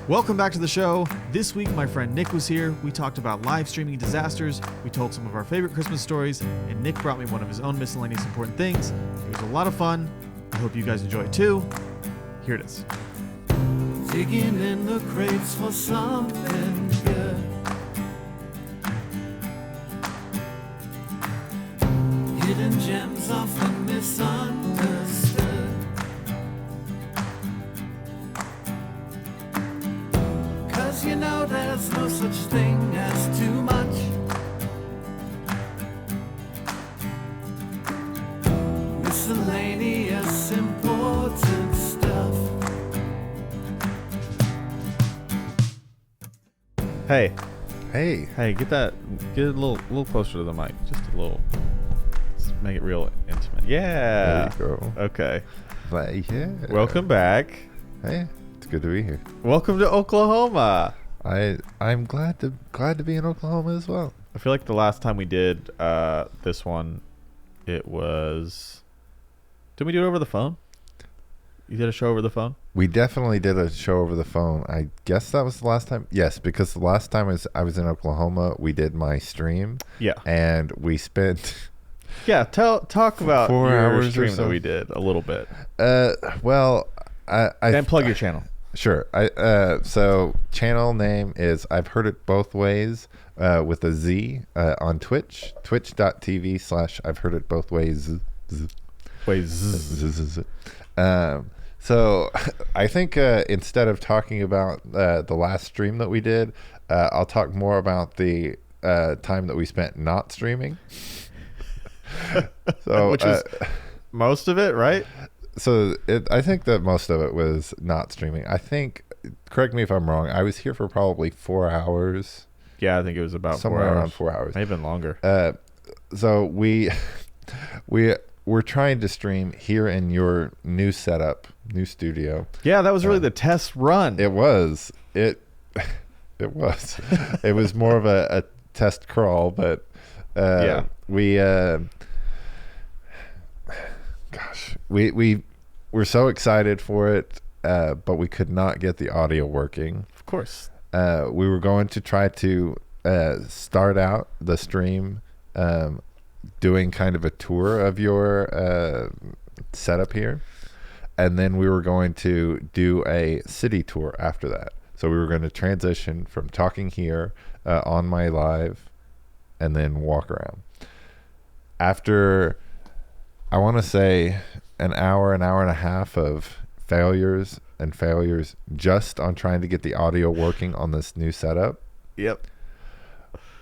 Welcome back to the show. This week, my friend Nick was here. We talked about live streaming disasters. We told some of our favorite Christmas stories, and Nick brought me one of his own miscellaneous important things. It was a lot of fun. I hope you guys enjoy it too. Here it is. Digging in the crates for something good. Hidden gems often misunderstood. You know there's no such thing as too much. Miscellaneous important stuff. Hey, get a little closer to the mic, just a little. Let's make it real intimate. Yeah. There you go. Okay. Yeah. Welcome back. Hey, it's good to be here. Welcome to Oklahoma. I'm glad to be in Oklahoma as well. I feel like the last time we did this one, it was. Did we do it over the phone? You did a show over the phone? We definitely did a show over the phone. I guess that was the last time. Yes, because the last time I was in Oklahoma, we did my stream. Yeah. And we spent. Yeah, talk about 4 your hours stream or so. that we did a little bit. Well, And plug your channel. Sure. So channel name is I've Heard It Both Ways with a Z on Twitch. Twitch.tv/ I've Heard It Both Ways. So I think instead of talking about the last stream that we did, I'll talk more about the time that we spent not streaming. So, which was most of it, right? So I think that most of it was not streaming. I think, correct me if I'm wrong, I was here for probably 4 hours. Yeah, I think it was about somewhere 4 hours. around 4 hours. Maybe even longer. So we're trying to stream here in your new setup, new studio. Yeah, that was really the test run. It was. It was. It was more of a test crawl, but yeah. We were so excited for it, but we could not get the audio working. Of course. We were going to try to start out the stream doing kind of a tour of your setup here, and then we were going to do a city tour after that. So we were going to transition from talking here on my live and then walk around. After, I want to say, an hour and a half of failures just on trying to get the audio working on this new setup. Yep.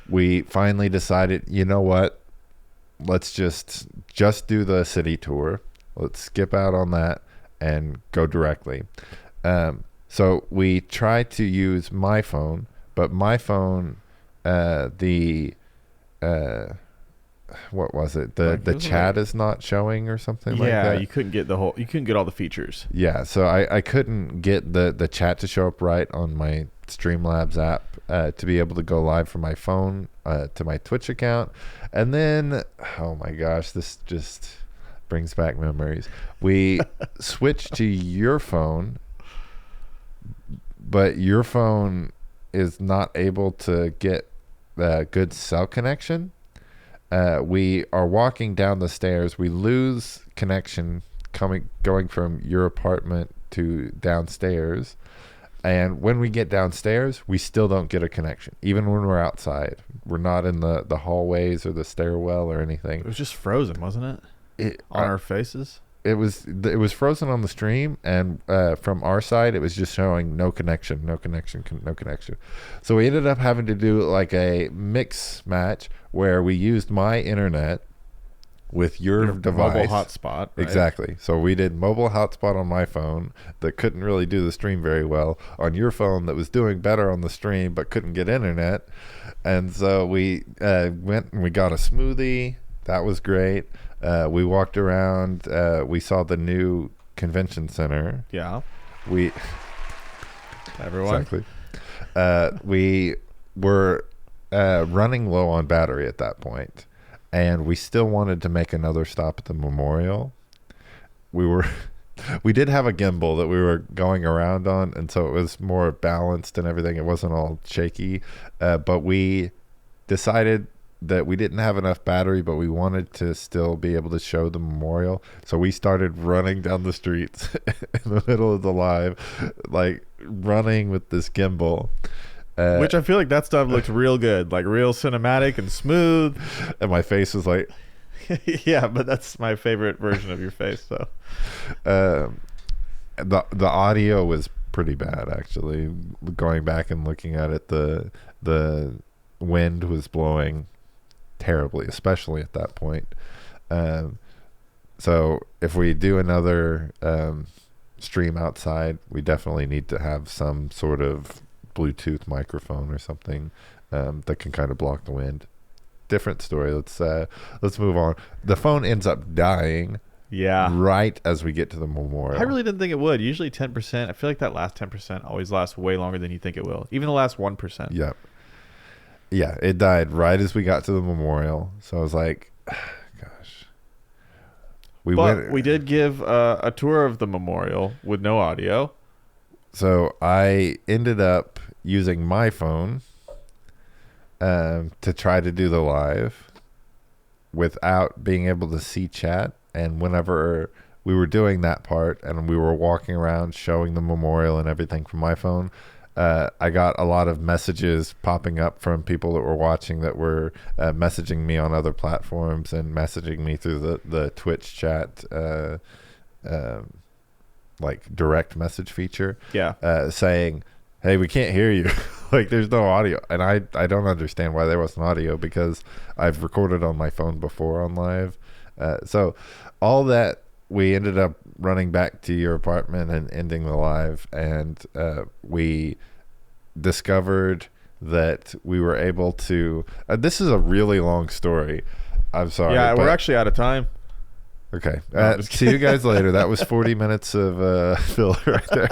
We finally decided, you know what? Let's just do the city tour. Let's skip out on that and go directly. So we tried to use my phone, but my phone, what was it? The chat is not showing or something like that. Yeah, you couldn't get all the features. Yeah, so I couldn't get the chat to show up right on my Streamlabs app to be able to go live from my phone to my Twitch account. And then, oh my gosh, this just brings back memories. We switched to your phone, but your phone is not able to get good cell connection. We are walking down the stairs. We lose connection going from your apartment to downstairs. And when we get downstairs, we still don't get a connection. Even when we're outside, we're not in the hallways or the stairwell or anything. It was just frozen, wasn't it? On our faces? It was frozen on the stream, and from our side, it was just showing no connection. So we ended up having to do like a mix match where we used my internet with your device. Mobile hotspot. Right? Exactly. So we did mobile hotspot on my phone that couldn't really do the stream very well, on your phone that was doing better on the stream but couldn't get internet. And so we went and we got a smoothie. That was great. We walked around. We saw the new convention center. Yeah. Everyone. Exactly. We were running low on battery at that point, and we still wanted to make another stop at the memorial. We were We did have a gimbal that we were going around on, and so it was more balanced and everything. It wasn't all shaky, but we decided that we didn't have enough battery, but we wanted to still be able to show the memorial. So we started running down the streets in the middle of the live, like running with this gimbal. Which I feel like that stuff looked real good, like real cinematic and smooth. And my face was like, yeah, but that's my favorite version of your face. So the audio was pretty bad, actually. Going back and looking at it, the wind was blowing terribly, especially at that point. So if we do another stream outside, we definitely need to have some sort of Bluetooth microphone or something that can kind of block the wind. Different story. Let's move on. The phone ends up dying. Yeah. Right as we get to the memorial. I really didn't think it would. Usually 10%. I feel like that last 10% always lasts way longer than you think it will. Even the last 1%. Yep. Yeah, it died right as we got to the memorial. So I was like, gosh. We did give a tour of the memorial with no audio. So I ended up using my phone to try to do the live without being able to see chat. And whenever we were doing that part and we were walking around showing the memorial and everything from my phone, I got a lot of messages popping up from people that were watching that were messaging me on other platforms and messaging me through the Twitch chat like direct message feature. Yeah. Saying, hey, we can't hear you. Like, there's no audio. And I don't understand why there wasn't audio, because I've recorded on my phone before on live. So all that, we ended up running back to your apartment and ending the live, and we discovered that we were able to this is a really long story. I'm sorry. Yeah, we're actually out of time. Okay. No, See you guys later. That was 40 minutes of filler right there.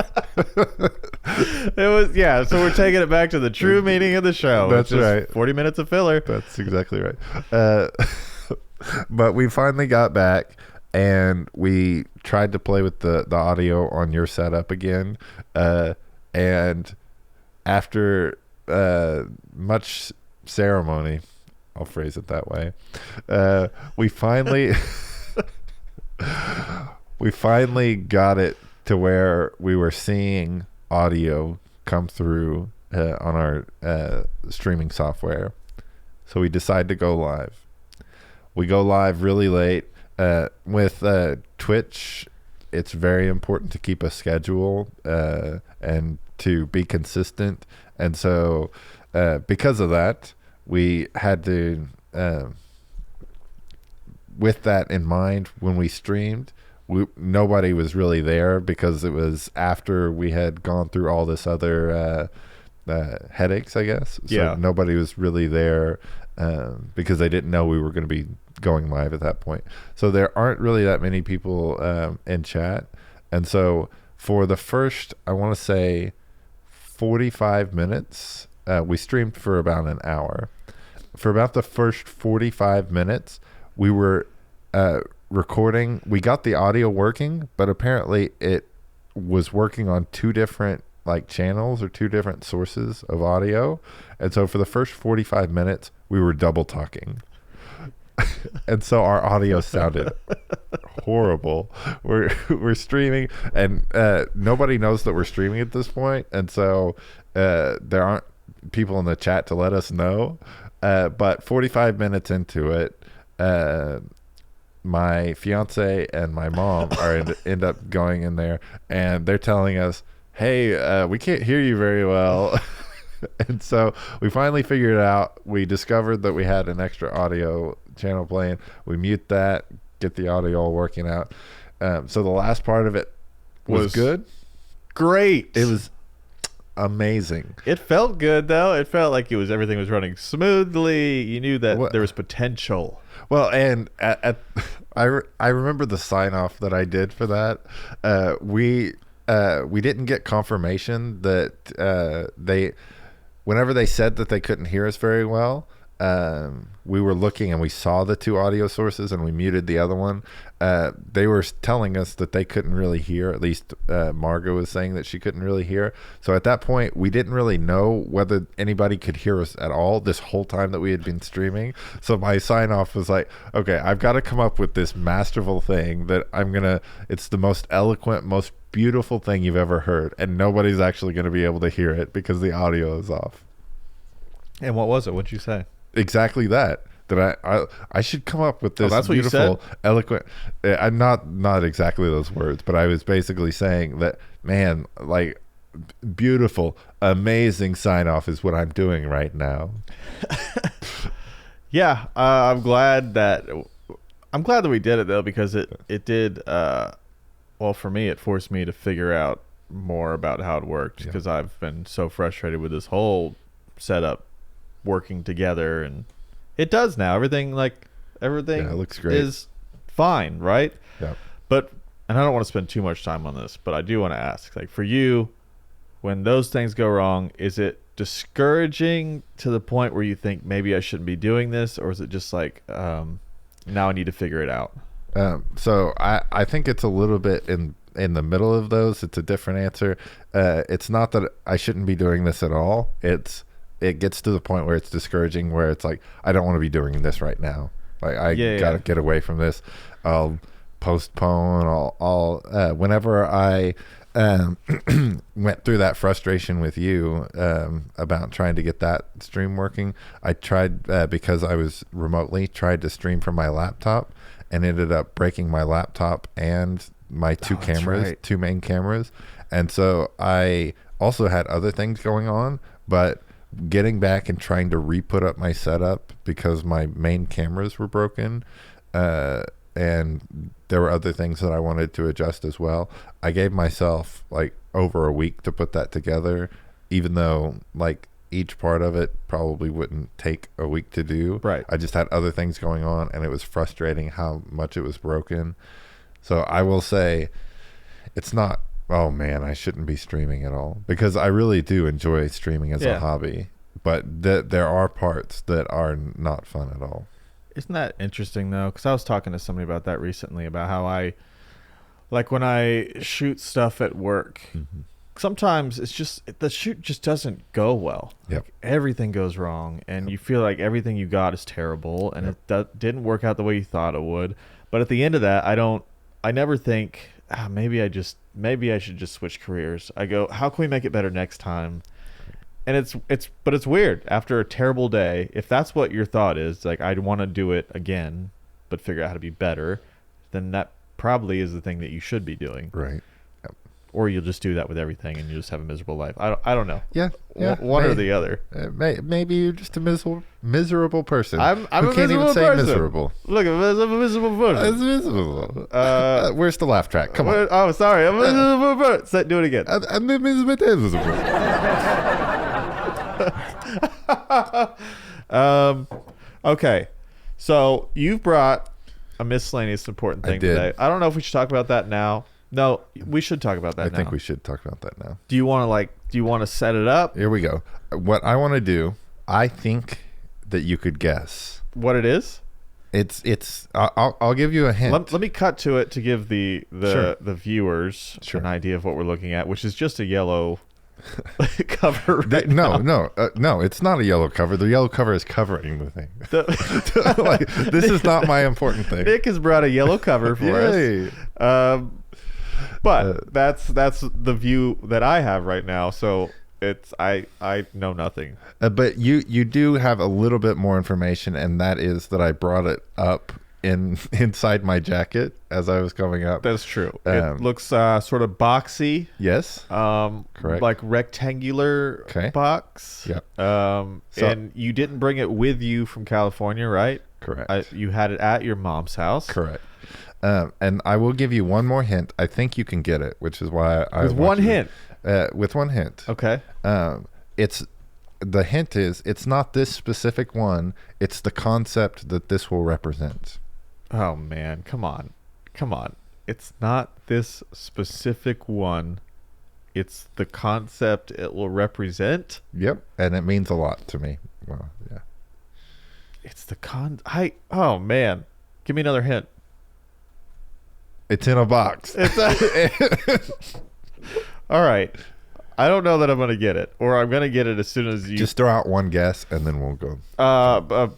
It was, yeah, so we're taking it back to the true meaning of the show. That's right. 40 minutes of filler. That's exactly right. But we finally got back, and we tried to play with the audio on your setup again. And after much ceremony, I'll phrase it that way, we finally got it to where we were seeing audio come through on our streaming software. So we decide to go live. We go live really late. With Twitch, it's very important to keep a schedule and to be consistent. And so because of that, we had to, with that in mind, when we streamed, nobody was really there, because it was after we had gone through all this other headaches, I guess. So yeah. Nobody was really there because they didn't know we were going to be going live at that point. So there aren't really that many people in chat. And so for the first, I want to say 45 minutes, we streamed for about an hour. For about the first 45 minutes, we were recording. We got the audio working, but apparently it was working on two different like channels or two different sources of audio. And so for the first 45 minutes, we were double talking. And so our audio sounded horrible. We're streaming, and nobody knows that we're streaming at this point, and so there aren't people in the chat to let us know. But 45 minutes into it, my fiance and my mom end up going in there, and they're telling us, hey, we can't hear you very well. And so we finally figured it out. We discovered that we had an extra audio channel playing. We mute that, get the audio all working out. So the last part of it was good. Great. It was amazing. It felt good, though. It felt like everything was running smoothly. You knew that there was potential. Well, and I remember the sign off that I did for that. We didn't get confirmation that whenever they said that they couldn't hear us very well, we were looking and we saw the two audio sources and we muted the other one, they were telling us that they couldn't really hear. At least Margot was saying that she couldn't really hear. So at that point, we didn't really know whether anybody could hear us at all this whole time that we had been streaming. So my sign off was like, okay, I've got to come up with this masterful thing that it's the most eloquent, most beautiful thing you've ever heard, and nobody's actually going to be able to hear it because the audio is off. And what was it? What'd you say? Exactly that I should come up with this that's what beautiful, you said? eloquent. I'm not exactly those words, but I was basically saying that, man, like, beautiful, amazing sign off is what I'm doing right now. Yeah, I'm glad that we did it though, because it did. Well, for me, it forced me to figure out more about how it worked, because I've been so frustrated with this whole setup working together, and it does now. Everything It looks great. is fine, right? Yeah. But, and I don't want to spend too much time on this, but I do want to ask, like, for you, when those things go wrong, is it discouraging to the point where you think maybe I shouldn't be doing this, or is it just like, now I need to figure it out? So I think it's a little bit in the middle of those. It's a different answer. It's not that I shouldn't be doing this at all. It gets to the point where it's discouraging, where it's like, I don't want to be doing this right now. Like, I gotta get away from this. I'll postpone. I'll whenever I went through that frustration with you about trying to get that stream working, I tried, because I was remotely, tried to stream from my laptop and ended up breaking my laptop and my two main cameras. And so I also had other things going on, but getting back and trying to re-put up my setup because my main cameras were broken, and there were other things that I wanted to adjust as well. I gave myself like over a week to put that together, even though like each part of it probably wouldn't take a week to do. Right. I just had other things going on, and it was frustrating how much it was broken. So I will say, it's not, oh man, I shouldn't be streaming at all, because I really do enjoy streaming as a hobby, but there are parts that are not fun at all. Isn't that interesting though? Because I was talking to somebody about that recently, about how when I shoot stuff at work, sometimes it's just, the shoot just doesn't go well. Yep. Like, everything goes wrong, and you feel like everything you got is terrible, and it didn't work out the way you thought it would. But at the end of that, I never think, maybe I should just switch careers. I go, how can we make it better next time? And it's weird. After a terrible day, if that's what your thought is, like, I'd want to do it again, but figure out how to be better, then that probably is the thing that you should be doing. Right. Or you'll just do that with everything and you just have a miserable life. I don't know. Yeah. One or the other. Maybe you're just a miserable person. I'm who a can't miserable even say person. Miserable. Look, I'm a miserable person. It's miserable. Where's the laugh track? Come on. Oh, sorry. I'm a miserable person. Do it again. I'm miserable. Okay. So you've brought a miscellaneous important thing today. I don't know if we should talk about that now. No, we should talk about that now. I think we should talk about that now. Do you want to set it up? Here we go. What I want to do, I think that you could guess what it is. I'll give you a hint. Let me cut to it to give the viewers an idea of what we're looking at, which is just a yellow cover right now. No, it's not a yellow cover. The yellow cover is covering the thing. This is not my important thing. Nick has brought a yellow cover for us. But that's the view that I have right now. So I know nothing. But you do have a little bit more information, and that is that I brought it up inside my jacket as I was coming up. That's true. It looks sort of boxy. Yes. Correct. Like rectangular box. Yeah. And you didn't bring it with you from California, right? Correct. You had it at your mom's house. Correct. And I will give you one more hint. I think you can get it, which is why with one hint. With one hint. Okay. The hint is, it's not this specific one. It's the concept that this will represent. Oh man, come on. It's not this specific one. It's the concept it will represent. Yep, and it means a lot to me. Well, yeah. It's the oh man. Give me another hint. It's in a box. All right. I don't know that I'm gonna get it, or I'm gonna get it as soon as you. Just throw out one guess, and then we'll go.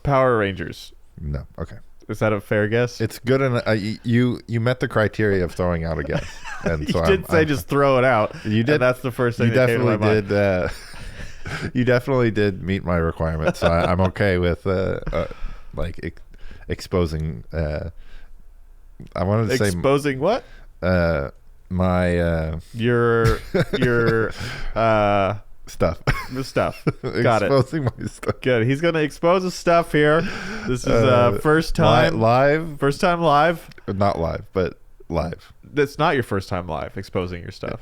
Power Rangers. No. Okay. Is that a fair guess? It's good. You met the criteria of throwing out a guess. And You did say just throw it out. You did. And that's the first thing You that came to my mind. definitely did. You definitely did meet my requirements. So I'm okay with exposing. I wanted to say exposing what? My Your stuff. the stuff. Got Exposing my stuff. Good. He's gonna expose his stuff here. This is first time live. First time live. Not live, but live. That's not your first time live exposing your stuff.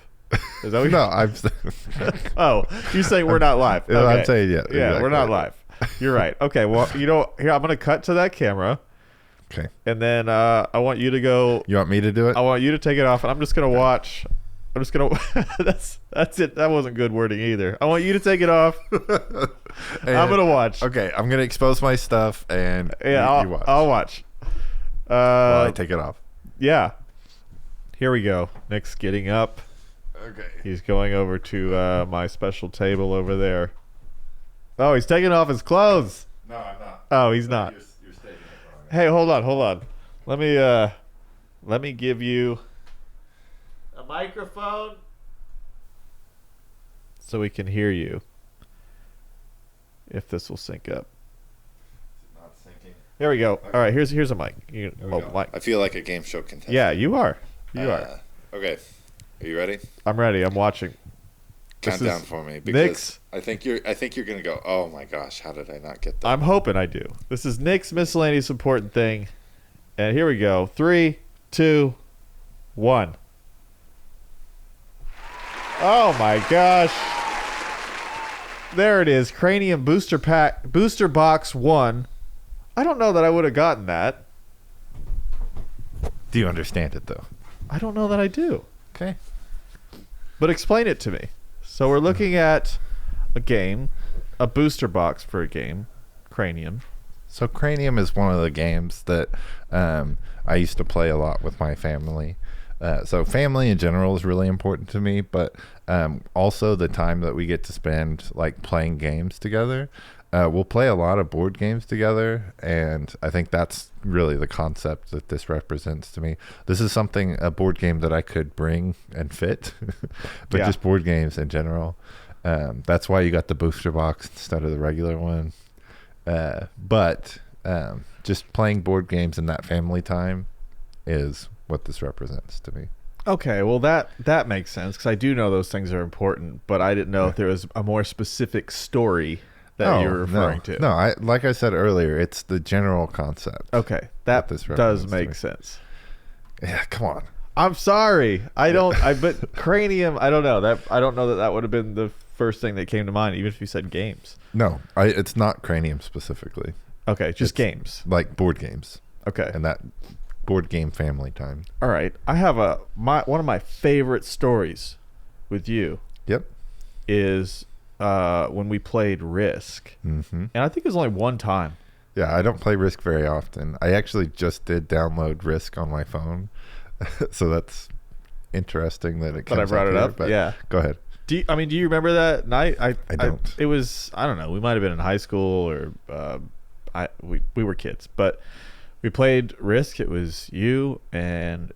Is that what No, I'm. Oh, you're saying we're not live. Okay. I'm saying yeah. Yeah, exactly. we're not live. You're right. Okay. Well, here I'm gonna cut to that camera. Okay. And then I want you to go. You want me to do it? I want you to take it off, and I'm just gonna watch. I'm just gonna. That's it. That wasn't good wording either. I want you to take it off. I'm gonna watch. Okay, I'm gonna expose my stuff, and Yeah, you watch. I'll watch. While I take it off. Yeah. Here we go. Nick's getting up. Okay. He's going over to my special table over there. Oh, he's taking off his clothes. No, I'm not. Oh, he's not. You're stating it wrong. Hey, hold on. Let me give you a microphone so we can hear you. If this will sync up. Not syncing. There we go. All right, here's a mic. Mic. I feel like a game show contestant. Yeah, you are. You are. Okay. Are you ready? I'm ready. I'm watching. Count This is down for me because Nick's. I think you're gonna go. Oh my gosh, how did I not get that? I'm hoping I do. This is Nick's Miscellaneous Important Thing. And here we go. 3, 2, 1. Oh my gosh. There it is. Cranium Booster Box 1. I don't know that I would have gotten that. Do you understand it though? I don't know that I do. Okay. But explain it to me. So we're looking at a game, a booster box for a game, Cranium. So Cranium is one of the games that I used to play a lot with my family. So family in general is really important to me, but also the time that we get to spend like playing games together. We'll play a lot of board games together, and I think that's really the concept that this represents to me. This is a board game that I could bring and fit, but Yeah. just board games in general. That's why you got the booster box instead of the regular one. But just playing board games in that family time is what this represents to me. Okay, well that makes sense because I do know those things are important, but I didn't know if there was a more specific story that you're referring to. No, like I said earlier, it's the general concept. Okay, that this does represents to make me. sense. Yeah, come on. I'm sorry. But Cranium, I don't know that would have been the first thing that came to mind, even if you said games. No, it's not Cranium specifically. Okay, just It's games. like board games Okay. and that board game family time. All right. I have one of my favorite stories with you Yep. is when we played Risk. Mm-hmm. And I think it was only one time. Yeah, I don't play Risk very often. I actually just did download Risk on my phone, so that's interesting that it. But I brought it up. But Yeah. go ahead. Do you remember that night? I don't. It was, I don't know. We might have been in high school or we were kids, but we played Risk. It was you and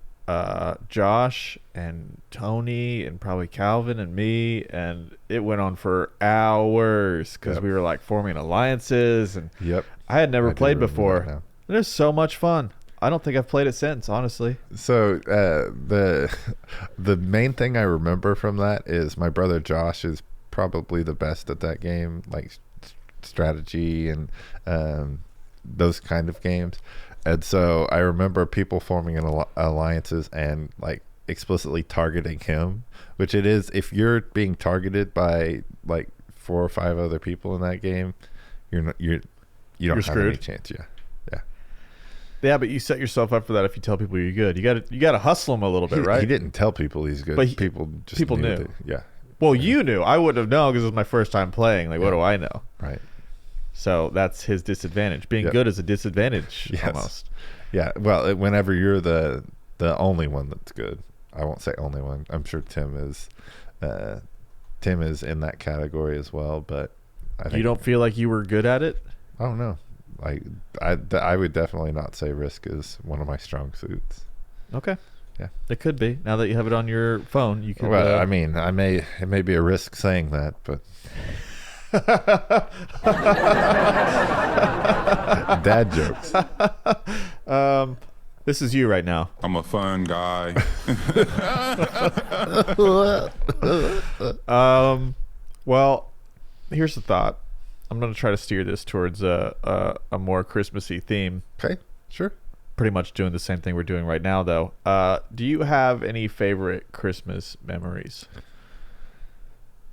Josh and Tony and probably Calvin and me, and it went on for hours because Yep. we were like forming alliances, and Yep. I had never I do played remember before. that now. It was so much fun. I don't think I've played it since, honestly. So the main thing I remember from that is my brother Josh is probably the best at that game, like strategy and those kind of games. And so I remember people forming alliances and like explicitly targeting him, which it is if you're being targeted by like 4 or 5 other people in that game, you don't have screwed. any chance. Yeah, but you set yourself up for that if you tell people you're good. You got to hustle them a little bit, right? He didn't tell people he's good. But people knew. that- yeah. Well, you knew. I wouldn't have known because it was my first time playing. Like, what do I know? Right. So that's his disadvantage. Being good is a disadvantage almost. Yeah. Well, whenever you're the only one that's good, I won't say only one. I'm sure Tim is in that category as well. But I think, you don't feel like you were good at it? I don't know. I would definitely not say risk is one of my strong suits. Okay. Yeah. It could be. Now that you have it on your phone, you could. Well, I mean, it may be a risk saying that, but. Dad jokes. This is you right now. I'm a fun guy. Well, here's the thought. I'm going to try to steer this towards a more Christmassy theme. Okay, sure. Pretty much doing the same thing we're doing right now, though. Do you have any favorite Christmas memories?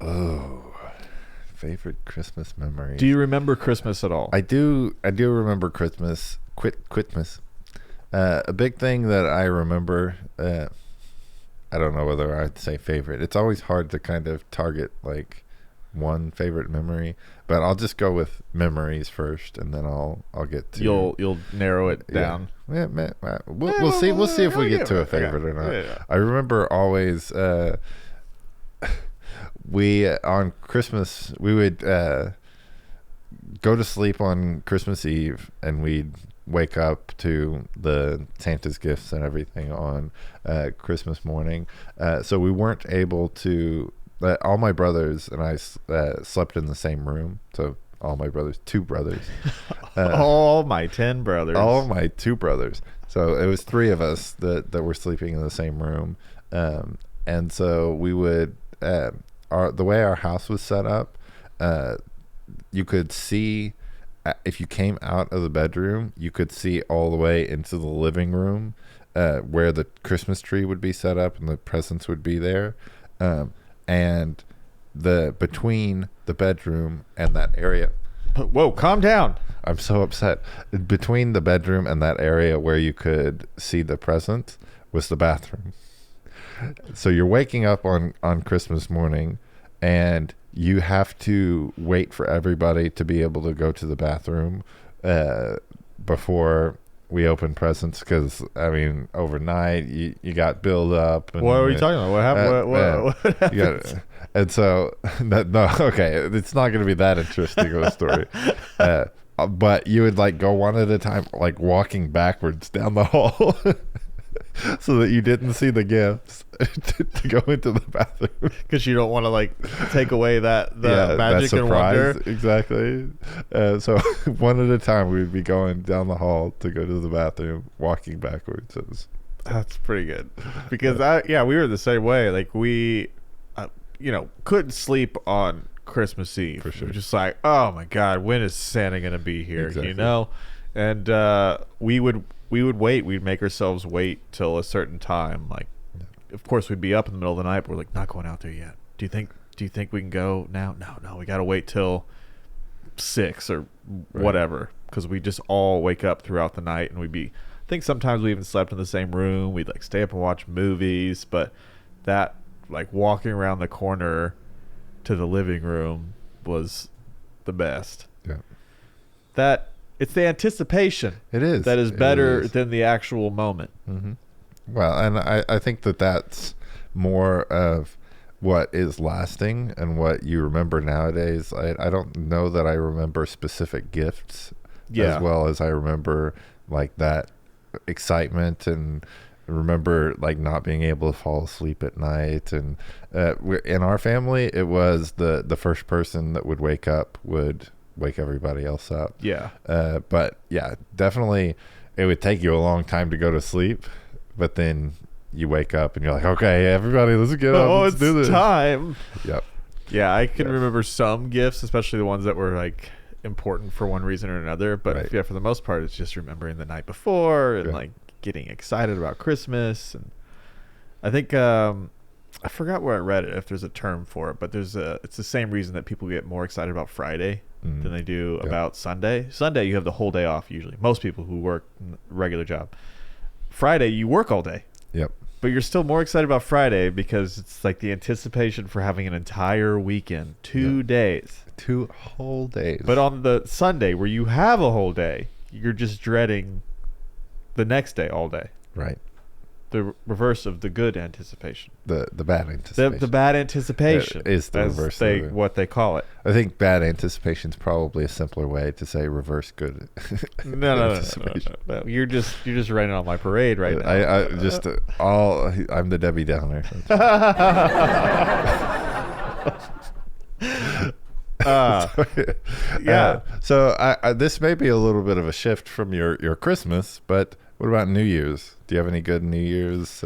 Oh, favorite Christmas memory. Do you remember Christmas at all? I do remember Christmas. Quitmas. A big thing that I remember. I don't know whether I'd say favorite. It's always hard to kind of target like one favorite memory, but I'll just go with memories first, and then I'll get to. You'll narrow it down. Yeah, we'll see. We'll see if we get to a favorite or not. Yeah. I remember always. We on Christmas we would go to sleep on Christmas Eve, and we'd wake up to the Santa's gifts and everything on Christmas morning. So we weren't able to. All my brothers and I slept in the same room. So all my brothers, 2 brothers, all my 10 brothers, all my 2 brothers. So it was 3 of us that were sleeping in the same room, and so we would. The way our house was set up, you could see, if you came out of the bedroom, you could see all the way into the living room, where the Christmas tree would be set up and the presents would be there, and between the bedroom and that area. Whoa, calm down. I'm so upset. Between the bedroom and that area where you could see the presents was the bathroom. So you're waking up on Christmas morning, and you have to wait for everybody to be able to go to the bathroom before we open presents, because I mean overnight you got build up. And, what are you talking about? What happened? What happened? And so it's not going to be that interesting of a story. But you would like go one at a time, like walking backwards down the hall. So that you didn't see the gifts to go into the bathroom, because you don't want to like take away the magic that and wonder. Exactly. So one at a time we would be going down the hall to go to the bathroom, walking backwards. That's pretty good, because we were the same way. Like we couldn't sleep on Christmas Eve. For sure. We're just like, oh my god, when is Santa gonna be here? Exactly. And we would wait. We'd make ourselves wait till a certain time. Like, of course, we'd be up in the middle of the night. But we're like, not going out there yet. Do you think we can go now? No, we got to wait till 6 or whatever, because we just all wake up throughout the night, and I think sometimes we even slept in the same room. We'd like stay up and watch movies, but that like walking around the corner to the living room was the best. Yeah. It's the anticipation. It is. That is better than the actual moment. Mm-hmm. Well, and I think that's more of what is lasting and what you remember nowadays. I don't know that I remember specific gifts as well as I remember like that excitement, and remember like not being able to fall asleep at night. And in our family, it was the first person that would wake up would wake everybody else up. But yeah, definitely it would take you a long time to go to sleep, but then you wake up and you're like, okay, everybody, let's get up. Let's do this. Time. Yep. Yeah, I can remember some gifts, especially the ones that were like important for one reason or another. But for the most part, it's just remembering the night before and like getting excited about Christmas. And I think I forgot where I read it, if there's a term for it, but it's the same reason that people get more excited about Friday than they do about Sunday. Sunday, you have the whole day off usually. Most people who work a regular job. Friday, you work all day. Yep. But you're still more excited about Friday because it's like the anticipation for having an entire weekend, 2 days. 2 whole days. But on the Sunday where you have a whole day, you're just dreading the next day all day. Right. The reverse of the good anticipation. The bad anticipation. The bad anticipation is the reverse of it. what they call it. I think bad anticipation is probably a simpler way to say reverse good. No. You're just raining on my parade right now. I just I'm the Debbie Downer. So this may be a little bit of a shift from your Christmas, but what about New Year's? Do you have any good New Year's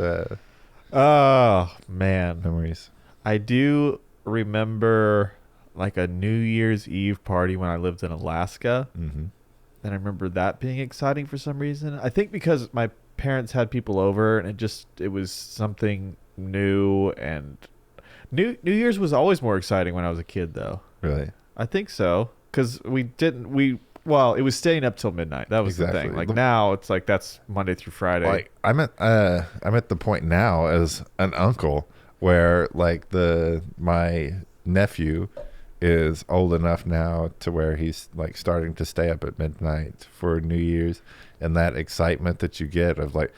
oh man, memories? I do remember like a New Year's Eve party when I lived in Alaska. Mm-hmm. And I remember that being exciting for some reason. I think because my parents had people over and it was something new, and New Year's was always more exciting when I was a kid though. Really? I think so. Because it was staying up till midnight. That was the thing. Like now it's like that's Monday through Friday. Like I'm at the point now as an uncle where like my nephew is old enough now to where he's like starting to stay up at midnight for New Year's, and that excitement that you get of like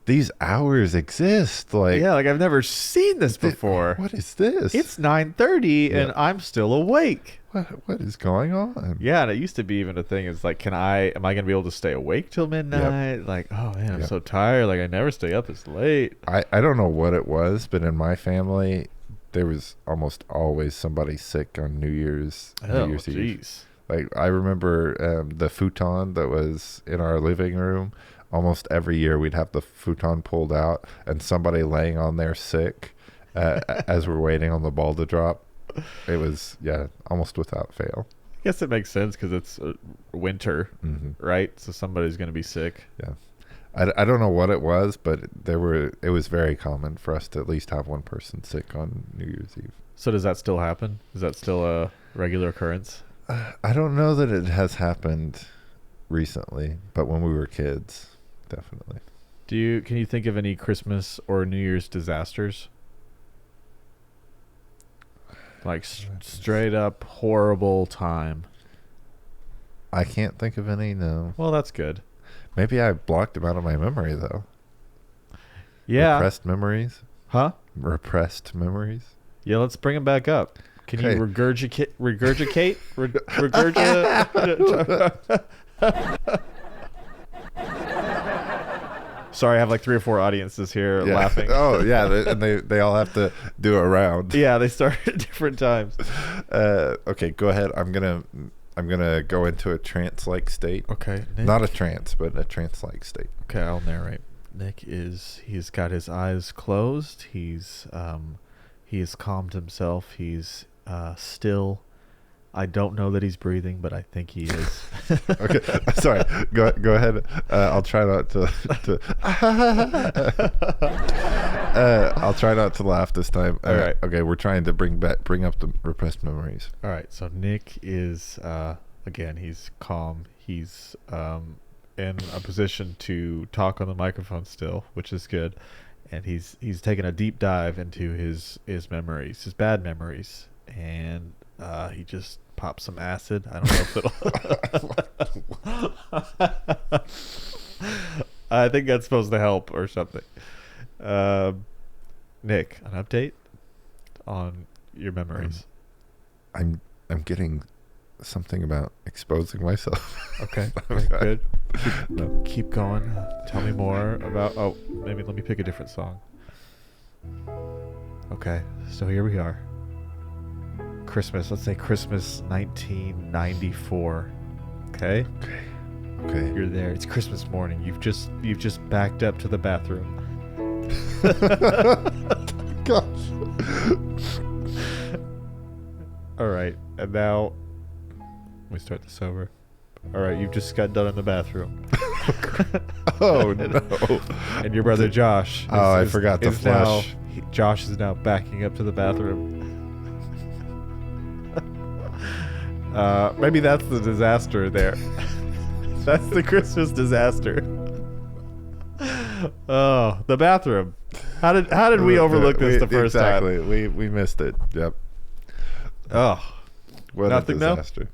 these hours exist. Like, yeah, like I've never seen this before. What is this? It's 9:30 and I'm still awake. What is going on? Yeah, and it used to be even a thing. It's like, am I gonna be able to stay awake till midnight? Yep. Like, oh man, I'm so tired. Like I never stay up this late. I don't know what it was, but in my family, there was almost always somebody sick on New Year's Eve. Like I remember the futon that was in our living room. Almost every year we'd have the futon pulled out and somebody laying on there sick as we're waiting on the ball to drop. It was, almost without fail. I guess it makes sense because it's winter, right? So somebody's going to be sick. Yeah. I don't know what it was, but it was very common for us to at least have one person sick on New Year's Eve. So does that still happen? Is that still a regular occurrence? I don't know that it has happened recently, but when we were kids, definitely. Can you think of any Christmas or New Year's disasters? Like straight up horrible time. I can't think of any, no. Well, that's good. Maybe I blocked them out of my memory, though. Yeah. Repressed memories? Huh? Repressed memories? Yeah, let's bring them back up. Can you regurgitate? Regurgitate? Sorry, I have like 3 or 4 audiences here laughing. Oh, yeah, and they all have to do a round. Yeah, they start at different times. Okay, go ahead. I'm gonna go into a trance-like state. Okay, Nick. Not a trance, but a trance-like state. Okay, I'll narrate. Nick he's got his eyes closed. He has calmed himself. He's still. I don't know that he's breathing, but I think he is. Okay, sorry. Go ahead. I'll try not to. I'll try not to laugh this time. All right. Okay, we're trying to bring up the repressed memories. All right. So Nick is again. He's calm. He's in a position to talk on the microphone still, which is good. And he's taken a deep dive into his memories, his bad memories, and he just popped some acid. I don't know if it'll. I think that's supposed to help or something. Nick, an update on your memories. I'm getting something about exposing myself. Okay, good. Keep going. Tell me more about. Oh, maybe let me pick a different song. Okay, so here we are. Christmas. Let's say Christmas 1994. Okay. You're there. It's Christmas morning. You've just backed up to the bathroom. Gosh. All right, and now let me start this over. All right, you've just got done in the bathroom. Oh no! And your brother Josh. I forgot to flush. Josh is now backing up to the bathroom. Maybe that's the disaster there. That's the Christmas disaster. Oh, the bathroom. How did we overlook this the first time? Exactly. We missed it. Yep. Oh, What nothing a though? disaster.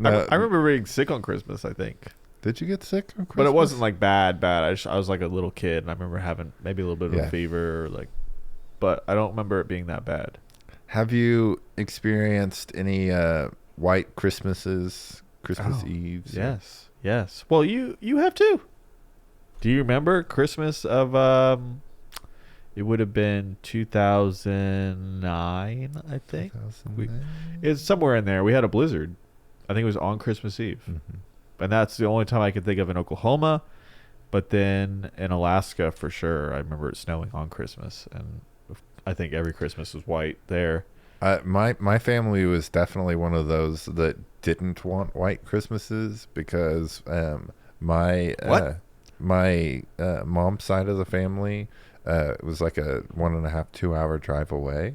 I remember being sick on Christmas, I think. Did you get sick on Christmas? But it wasn't like bad. I was like a little kid, and I remember having maybe a little bit of a fever, or like, but I don't remember it being that bad. Have you experienced any white Christmas Eves? Yes. Well, you have too. Do you remember Christmas of it would have been 2009, I think. 2009? It's somewhere in there. We had a blizzard. I think it was on Christmas Eve. Mm-hmm. And that's the only time I can think of in Oklahoma. But then in Alaska, for sure, I remember it snowing on Christmas. And I think every Christmas was white there. My family was definitely one of those that didn't want white Christmases because my mom's side of the family it was like a 1.5 2 hour drive away,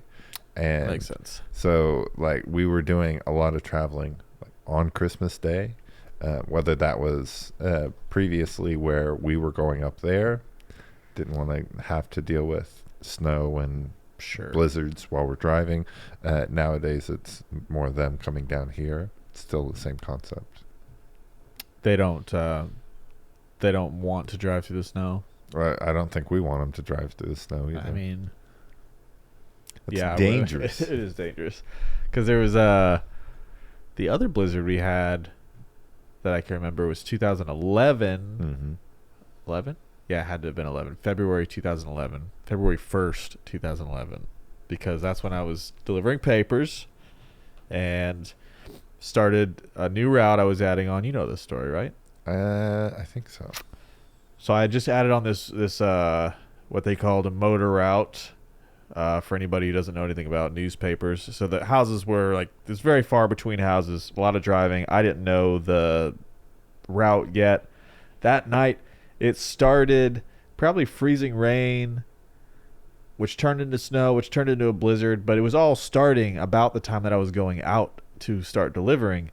and Makes sense. So like we were doing a lot of traveling like, on Christmas Day, whether that was previously where we were going up there, didn't want to have to deal with snow and blizzards while we're driving. Nowadays it's more them coming down here. It's still the same concept. They don't want to drive through the snow. I don't think we want them to drive through the snow either. I mean, it's yeah, dangerous. It is dangerous because there was the other blizzard we had that I can remember was 2011. Mm-hmm. 11? Yeah, it had to have been 11. February 2011. February 1st, 2011. Because that's when I was delivering papers and started a new route I was adding on. You know this story, right? I think so. So I just added on this what they called a motor route for anybody who doesn't know anything about newspapers. So the houses were like, there's very far between houses, a lot of driving. I didn't know the route yet. That night, it started probably freezing rain, which turned into snow, which turned into a blizzard. But it was all starting about the time that I was going out to start delivering.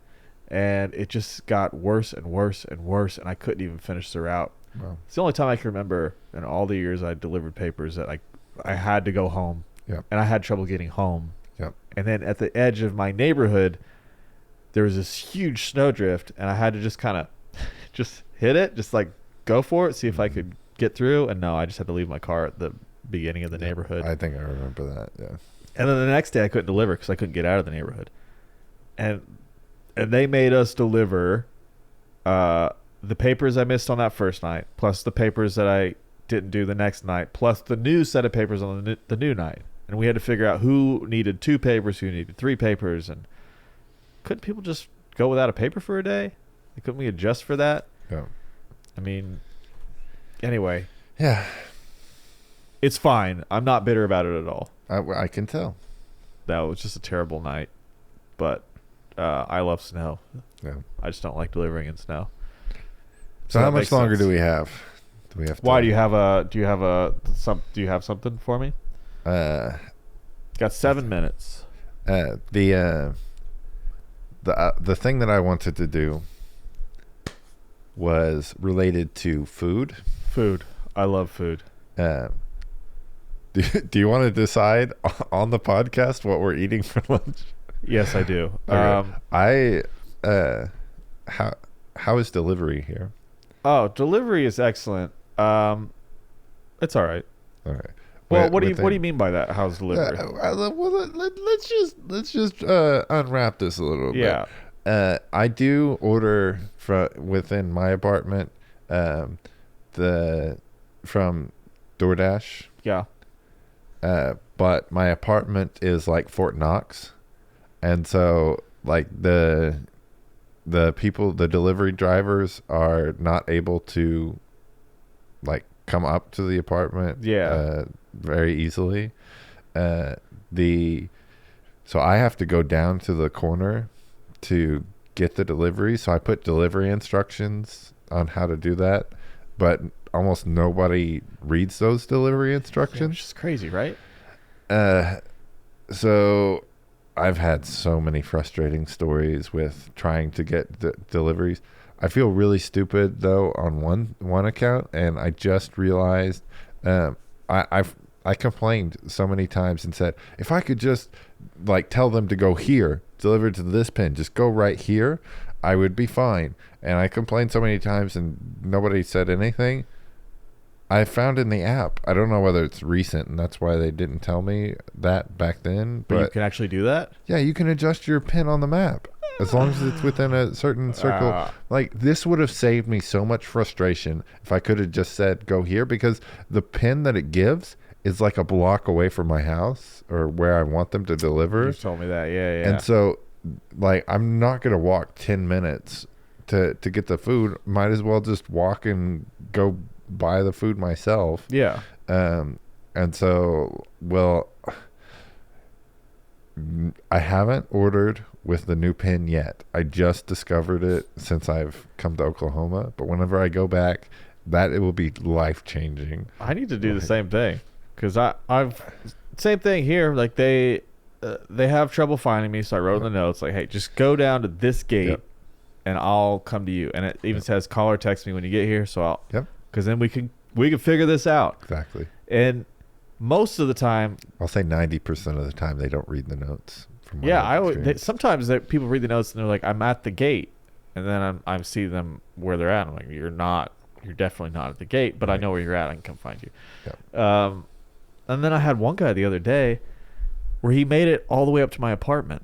And it just got worse and worse and worse. And I couldn't even finish the route. Wow. It's the only time I can remember in all the years I delivered papers that I had to go home. Yep. And I had trouble getting home. Yep. And then at the edge of my neighborhood, there was this huge snowdrift. And I had to just kind of just hit it, just like go for it, see if I could get through. And no, I just had to leave my car at the beginning of the neighborhood. I think I remember that, yeah. And then the next day I couldn't deliver because I couldn't get out of the neighborhood. And they made us deliver the papers I missed on that first night, plus the papers that I didn't do the next night, plus the new set of papers on the new night. And we had to figure out who needed 2 papers, who needed 3 papers. And couldn't people just go without a paper for a day? Couldn't we adjust for that? Yeah. I mean, anyway. Yeah. It's fine. I'm not bitter about it at all. I can tell. That was just a terrible night. But I love snow. Yeah. I just don't like delivering in snow. So how much longer do we have? Do we have? Why do you have something for me? Got 7 minutes. The thing that I wanted to do was related to food. Food. I love food. Do you want to decide on the podcast what we're eating for lunch? Yes, I do. Okay. How is delivery here? Oh, delivery is excellent. It's all right. All right. Well, what do you mean by that? How's delivery? Well, let's just unwrap this a little bit. Yeah. I do order within my apartment from DoorDash. Yeah. But my apartment is like Fort Knox, and so like the delivery drivers are not able to like come up to the apartment very easily. So I have to go down to the corner to get the delivery. So I put delivery instructions on how to do that, but almost nobody reads those delivery instructions. Which is crazy, right? So I've had so many frustrating stories with trying to get deliveries. I feel really stupid though on one account, and I just realized I complained so many times and said, if I could just like tell them to go here, deliver to this pin, just go right here, I would be fine. And I complained so many times and nobody said anything. I found in the app, I don't know whether it's recent and that's why they didn't tell me that back then, But you can actually do that? yeah, you can adjust your pin on the map as long as it's within a certain circle. Like, this would have saved me so much frustration if I could have just said go here, because the pin that it gives is like a block away from my house or where I want them to deliver. You told me that, yeah. And so, like, I'm not going to walk 10 minutes to get the food. Might as well just walk and go buy the food myself. Yeah. And so, well, I haven't ordered with the new pin yet. I just discovered it since I've come to Oklahoma. But whenever I go back, it will be life-changing. I need to do the same thing, because I've same thing here. Like they have trouble finding me, so I wrote in the notes like, hey, just go down to this gate, and I'll come to you. And it even says call or text me when you get here, so I'll. Yep. Because then we can figure this out. Exactly. And most of the time, I'll say 90% of the time they don't read the notes. From sometimes people read the notes and they're like, I'm at the gate, and then I see them where they're at. I'm like, you're definitely not at the gate, but right. I know where you're at. I can come find you. Yep. And then I had one guy the other day where he made it all the way up to my apartment.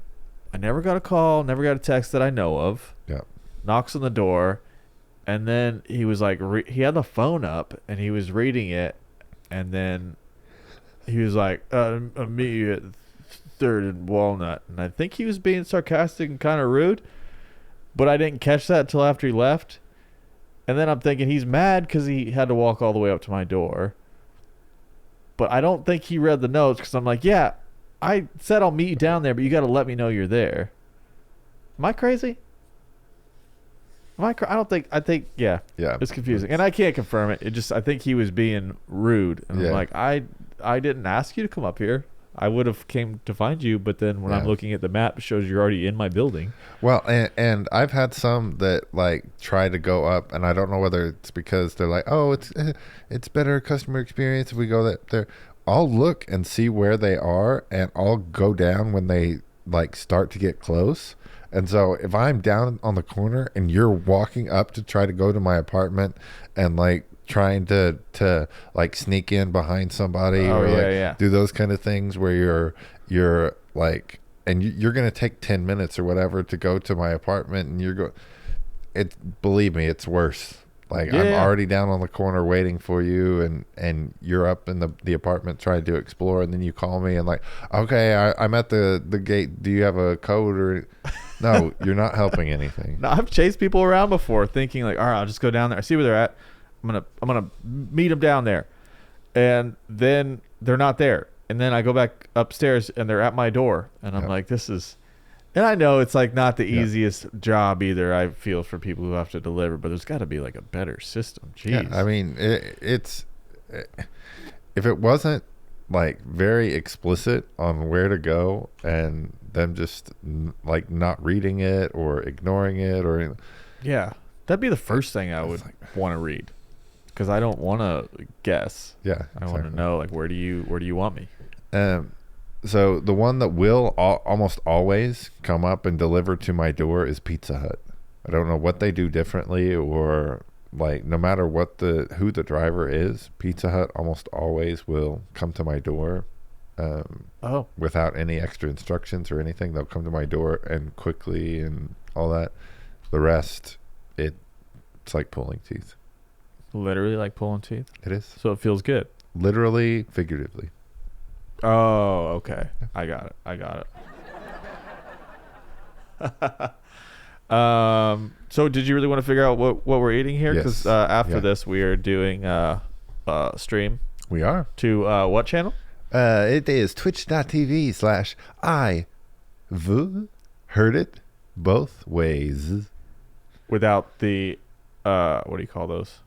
I never got a call, never got a text that I know of. Yep. Knocks on the door. And then he was like, he had the phone up and he was reading it. And then he was like, I'll meet you at 3rd and Walnut. And I think he was being sarcastic and kind of rude. But I didn't catch that until after he left. And then I'm thinking he's mad because he had to walk all the way up to my door. But I don't think he read the notes, because I'm like, yeah, I said I'll meet you down there, but you got to let me know you're there. Am I crazy? I think, yeah. It's confusing. And I can't confirm it. I think he was being rude. And I'm like, I didn't ask you to come up here. I would have came to find you, but then when I'm looking at the map, it shows you're already in my building. Well, and I've had some that like try to go up, and I don't know whether it's because they're like, oh, it's better customer experience if we go there. I'll look and see where they are, and I'll go down when they like start to get close. And so if I'm down on the corner and you're walking up to try to go to my apartment and like trying to like sneak in behind somebody do those kind of things where you're like, and you're going to take 10 minutes or whatever to go to my apartment, and believe me, it's worse. Like, I'm already down on the corner waiting for you, and you're up in the apartment trying to explore, and then you call me and like, okay, I'm at the gate. Do you have a code or? No, you're not helping anything. No, I've chased people around before, thinking like, all right, I'll just go down there. I see where they're at. I'm gonna meet them down there, and then they're not there. And then I go back upstairs, and they're at my door, and I'm like, this is. And I know it's like not the easiest job either, I feel, for people who have to deliver, but there's got to be like a better system. Jeez. Yeah, I mean, it's if it wasn't like very explicit on where to go and them just like not reading it or ignoring it or anything. Yeah, that'd be the first thing I would want to read, because I don't want to guess. Yeah, I want to know like where do you want me. So the one that will almost always come up and deliver to my door is Pizza Hut. I don't know what they do differently, or like no matter who the driver is, Pizza Hut almost always will come to my door without any extra instructions or anything. They'll come to my door and quickly and all that. The rest, it's like pulling teeth. Literally like pulling teeth? It is. So it feels good. Literally, figuratively. Oh, okay. I got it. So did you really want to figure out what we're eating here? Because after this, we are doing a stream. We are. To what channel? It is twitch.tv/I've heard it both ways. Without the, what do you call those?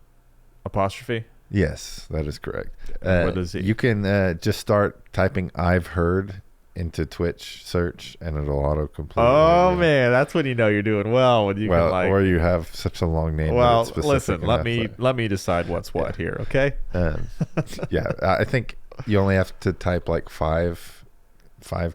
Apostrophe? Yes, that is correct. What is it? You can just start typing I've heard into Twitch search and it'll autocomplete. Oh man, that's when you know you're doing well, when you well, can like. or you have such a long name. Well, that it's listen. specific Let me decide what's what here. Okay. Yeah, I think you only have to type like five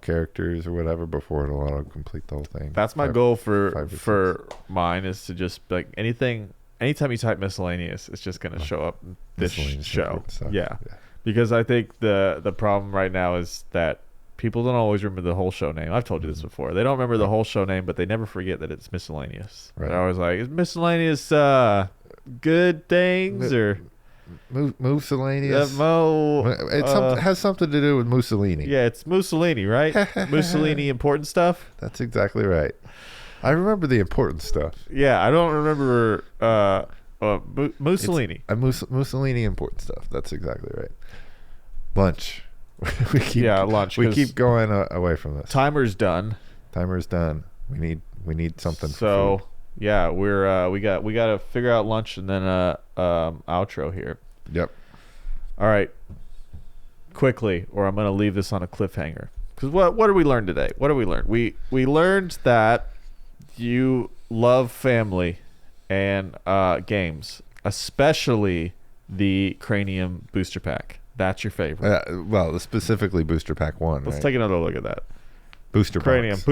characters or whatever before it'll autocomplete the whole thing. That's my Five- goal five or for mine, is to just like anything. Anytime you type miscellaneous, it's just gonna show up in this Miscellaneous show. important stuff. Yeah. Because I think the problem right now is that people don't always remember the whole show name. I've told you this before. They don't remember the whole show name, but they never forget that it's miscellaneous. Right. They're always like, is miscellaneous good things or Miscellaneous. Mo? Has something to do with Mussolini. Yeah, it's Mussolini, right? Mussolini important stuff. That's exactly right. I remember the important stuff. Yeah, I don't remember Mussolini. Mussolini important stuff. That's exactly right. Lunch. Lunch. We 'cause keep going away from this. Timer's done. Timer's done. We need something. So for food. yeah, we got to figure out lunch and then outro here. Yep. All right, quickly, or I'm gonna leave this on a cliffhanger. Because what did we learn today? What did we learn? We learned that you love family and games, especially the Cranium Booster Pack. That's your favorite. Well, specifically Booster Pack 1. Let's right? take another look at that. Booster Cranium box.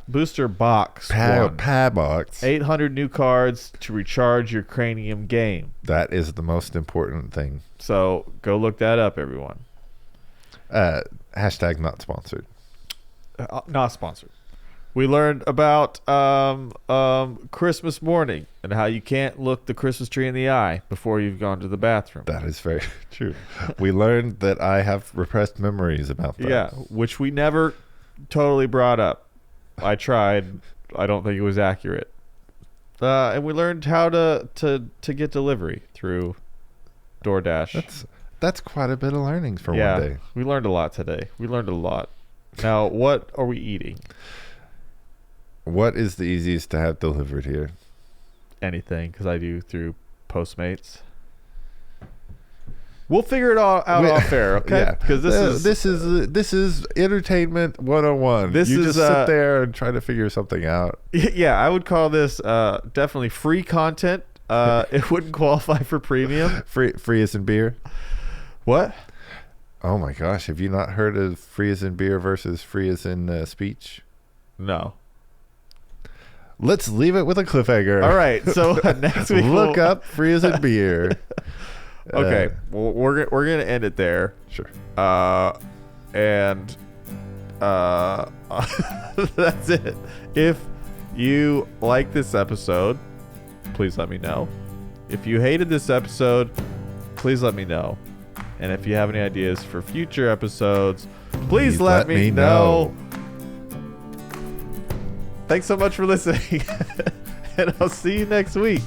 Booster Box 1. Box. 800 new cards to recharge your Cranium game. That is the most important thing. So go look that up, everyone. Hashtag not sponsored. Not sponsored. We learned about Christmas morning and how you can't look the Christmas tree in the eye before you've gone to the bathroom. That is very true. We learned that I have repressed memories about that. Yeah, which we never totally brought up. I tried. I don't think it was accurate. And we learned how to get delivery through DoorDash. That's quite a bit of learnings for one day. We learned a lot today. We learned a lot. Now, what are we eating? What is the easiest to have delivered here? Anything, because I do through Postmates. We'll figure it all out off air, okay? Yeah. Because this is entertainment 101. This you is, just sit there and try to figure something out. Yeah, I would call this definitely free content. It wouldn't qualify for premium. Free as in beer. What? Oh my gosh, have you not heard of free as in beer versus free as in speech? No. Let's leave it with a cliffhanger. All right, so next week look up free as in beer. Okay, well, we're gonna end it there. Sure. And that's it. If you like this episode, please let me know. If you hated this episode, please let me know. And if you have any ideas for future episodes, please let me know. Thanks so much for listening. And I'll see you next week.